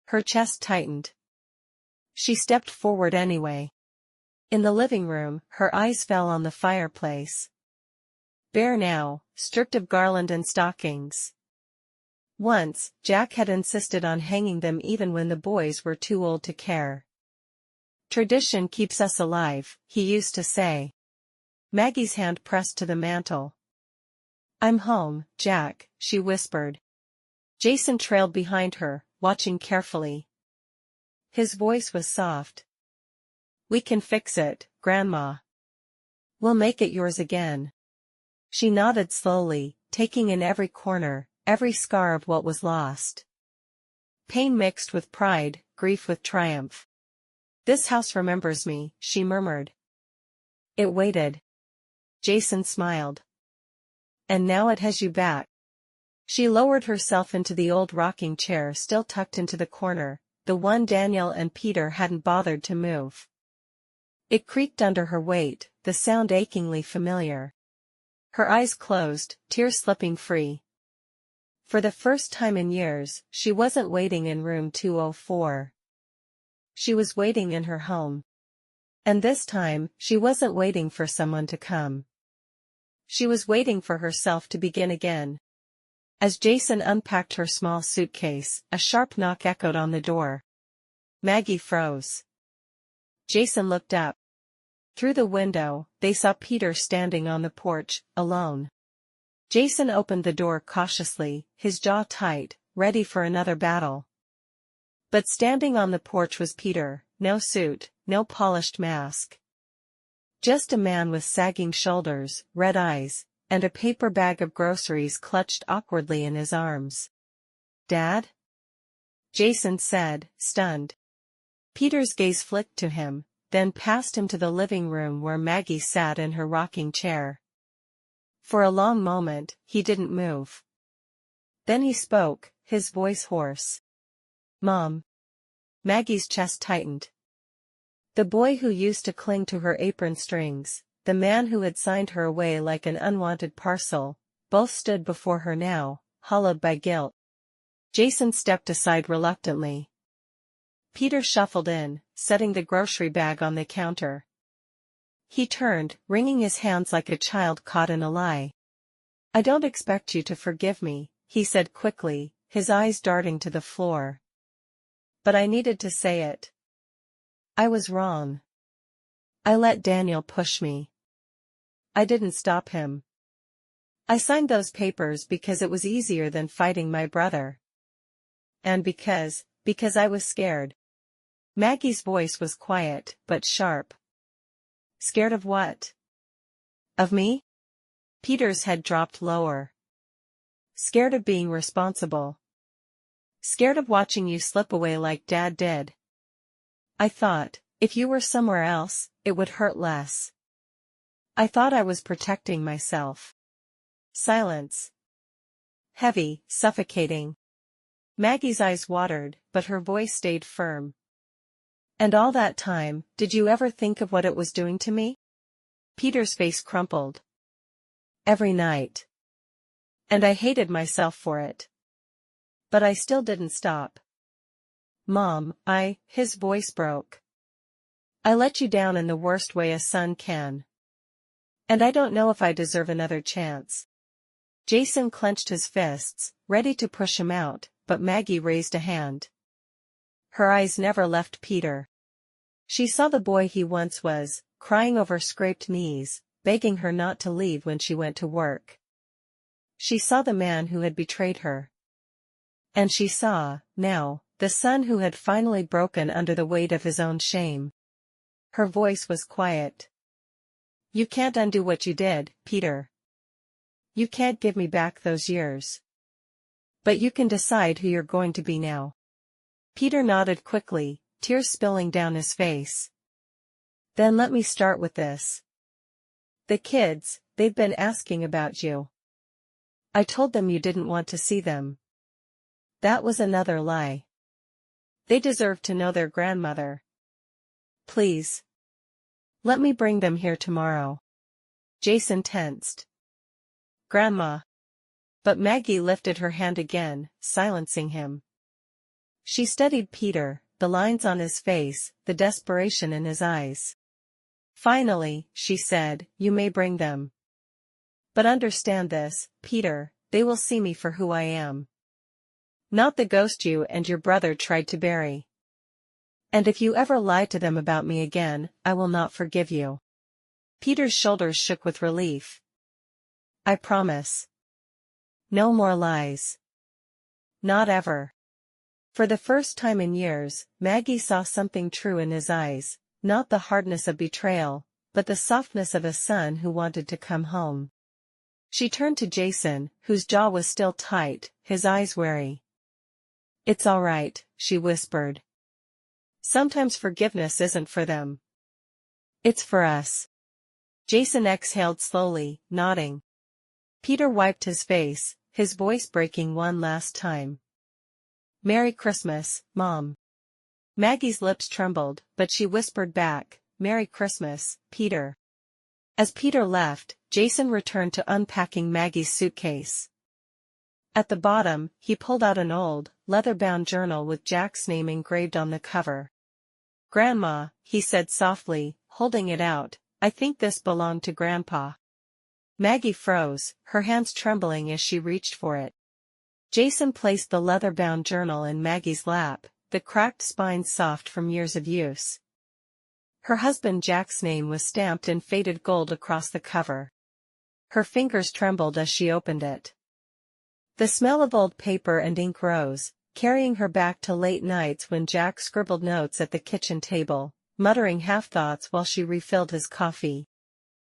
Her chest tightened. She stepped forward anyway. In the living room, her eyes fell on the fireplace. Bare now, stripped of garland and stockings. Once, Jack had insisted on hanging them even when the boys were too old to care. "Tradition keeps us alive," he used to say. Maggie's hand pressed to the mantel. "I'm home, Jack," she whispered. Jason trailed behind her, watching carefully. His voice was soft. "We can fix it, Grandma. We'll make it yours again." She nodded slowly, taking in every corner, every scar of what was lost. Pain mixed with pride, grief with triumph. "This house remembers me," she murmured. It waited. Jason smiled. "And now it has you back." She lowered herself into the old rocking chair still tucked into the corner, the one Daniel and Peter hadn't bothered to move. It creaked under her weight, the sound achingly familiar. Her eyes closed, tears slipping free. For the first time in years, she wasn't waiting in room 204. She was waiting in her home. And this time, she wasn't waiting for someone to come. She was waiting for herself to begin again. As Jason unpacked her small suitcase, a sharp knock echoed on the door. Maggie froze. Jason looked up. Through the window, they saw Peter standing on the porch, alone. Jason opened the door cautiously, his jaw tight, ready for another battle. But standing on the porch was Peter, no suit, no polished mask. Just a man with sagging shoulders, red eyes, and a paper bag of groceries clutched awkwardly in his arms. "Dad?" Jason said, stunned. Peter's gaze flicked to him, then passed him to the living room where Maggie sat in her rocking chair. For a long moment, he didn't move. Then he spoke, his voice hoarse. "Mom." Maggie's chest tightened. The boy who used to cling to her apron strings, the man who had signed her away like an unwanted parcel, both stood before her now, hollowed by guilt. Jason stepped aside reluctantly. Peter shuffled in, setting the grocery bag on the counter. He turned, wringing his hands like a child caught in a lie. "I don't expect you to forgive me," he said quickly, his eyes darting to the floor. "But I needed to say it. I was wrong. I let Daniel push me. I didn't stop him. I signed those papers because it was easier than fighting my brother. And because I was scared." Maggie's voice was quiet, but sharp. "Scared of what?" "Of me?" Peter's head dropped lower. Scared of being responsible. Scared of watching you slip away like Dad did. I thought, if you were somewhere else, it would hurt less. I thought I was protecting myself. Silence. Heavy, suffocating. Maggie's eyes watered, but her voice stayed firm. And all that time, did you ever think of what it was doing to me? Peter's face crumpled. Every night. And I hated myself for it. But I still didn't stop. Mom, his voice broke. I let you down in the worst way a son can. And I don't know if I deserve another chance. Jason clenched his fists, ready to push him out, but Maggie raised a hand. Her eyes never left Peter. She saw the boy he once was, crying over scraped knees, begging her not to leave when she went to work. She saw the man who had betrayed her. And she saw, now, the son who had finally broken under the weight of his own shame. Her voice was quiet. You can't undo what you did, Peter. You can't give me back those years. But you can decide who you're going to be now. Peter nodded quickly, tears spilling down his face. Then let me start with this. The kids, they've been asking about you. I told them you didn't want to see them. That was another lie. They deserve to know their grandmother. Please. Let me bring them here tomorrow. Jason tensed. Grandma. But Maggie lifted her hand again, silencing him. She studied Peter, the lines on his face, the desperation in his eyes. Finally, she said, you may bring them. But understand this, Peter, they will see me for who I am. Not the ghost you and your brother tried to bury. And if you ever lie to them about me again, I will not forgive you. Peter's shoulders shook with relief. I promise. No more lies. Not ever. For the first time in years, Maggie saw something true in his eyes, not the hardness of betrayal, but the softness of a son who wanted to come home. She turned to Jason, whose jaw was still tight, his eyes wary. It's all right, she whispered. Sometimes forgiveness isn't for them. It's for us. Jason exhaled slowly, nodding. Peter wiped his face, his voice breaking one last time. Merry Christmas, Mom. Maggie's lips trembled, but she whispered back, Merry Christmas, Peter. As Peter left, Jason returned to unpacking Maggie's suitcase. At the bottom, he pulled out an old, leather-bound journal with Jack's name engraved on the cover. Grandma, he said softly, holding it out, I think this belonged to Grandpa. Maggie froze, her hands trembling as she reached for it. Jason placed the leather-bound journal in Maggie's lap, the cracked spine soft from years of use. Her husband Jack's name was stamped in faded gold across the cover. Her fingers trembled as she opened it. The smell of old paper and ink rose, carrying her back to late nights when Jack scribbled notes at the kitchen table, muttering half-thoughts while she refilled his coffee.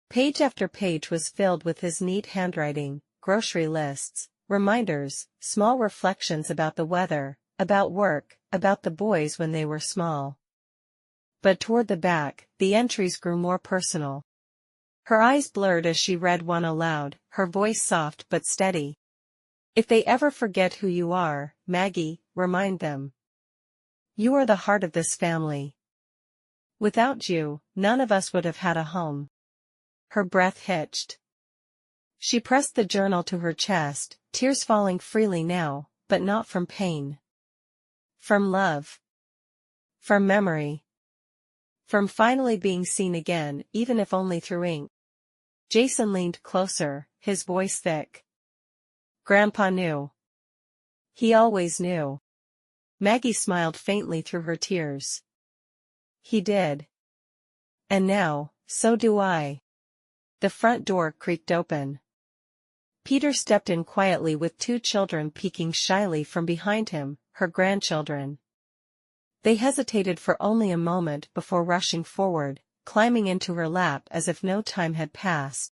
Page after page was filled with his neat handwriting, grocery lists, reminders, small reflections about the weather, about work, about the boys when they were small. But toward the back, the entries grew more personal. Her eyes blurred as she read one aloud, her voice soft but steady. If they ever forget who you are, Maggie, remind them. You are the heart of this family. Without you, none of us would have had a home. Her breath hitched. She pressed the journal to her chest, tears falling freely now, but not from pain. From love. From memory. From finally being seen again, even if only through ink. Jason leaned closer, his voice thick. Grandpa knew. He always knew. Maggie smiled faintly through her tears. He did. And now, so do I. The front door creaked open. Peter stepped in quietly with two children peeking shyly from behind him, her grandchildren. They hesitated for only a moment before rushing forward, climbing into her lap as if no time had passed.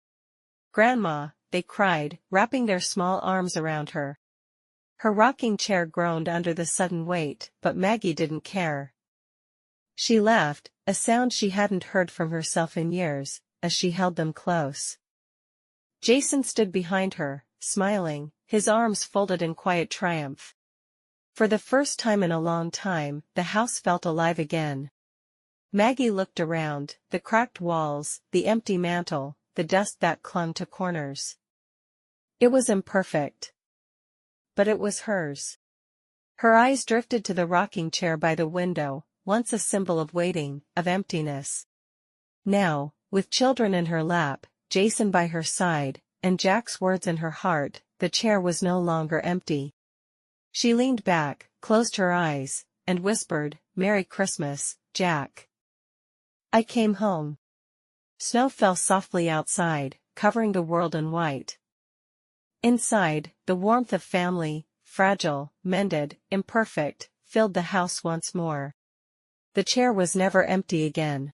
Grandma, they cried, wrapping their small arms around her. Her rocking chair groaned under the sudden weight, but Maggie didn't care. She laughed, a sound she hadn't heard from herself in years, as she held them close. Jason stood behind her, smiling, his arms folded in quiet triumph. For the first time in a long time, the house felt alive again. Maggie looked around, the cracked walls, the empty mantel, the dust that clung to corners. It was imperfect. But it was hers. Her eyes drifted to the rocking chair by the window, once a symbol of waiting, of emptiness. Now, with children in her lap, Jason by her side, and Jack's words in her heart, the chair was no longer empty. She leaned back, closed her eyes, and whispered, "Merry Christmas, Jack." I came home. Snow fell softly outside, covering the world in white. Inside, the warmth of family, fragile, mended, imperfect, filled the house once more. The chair was never empty again.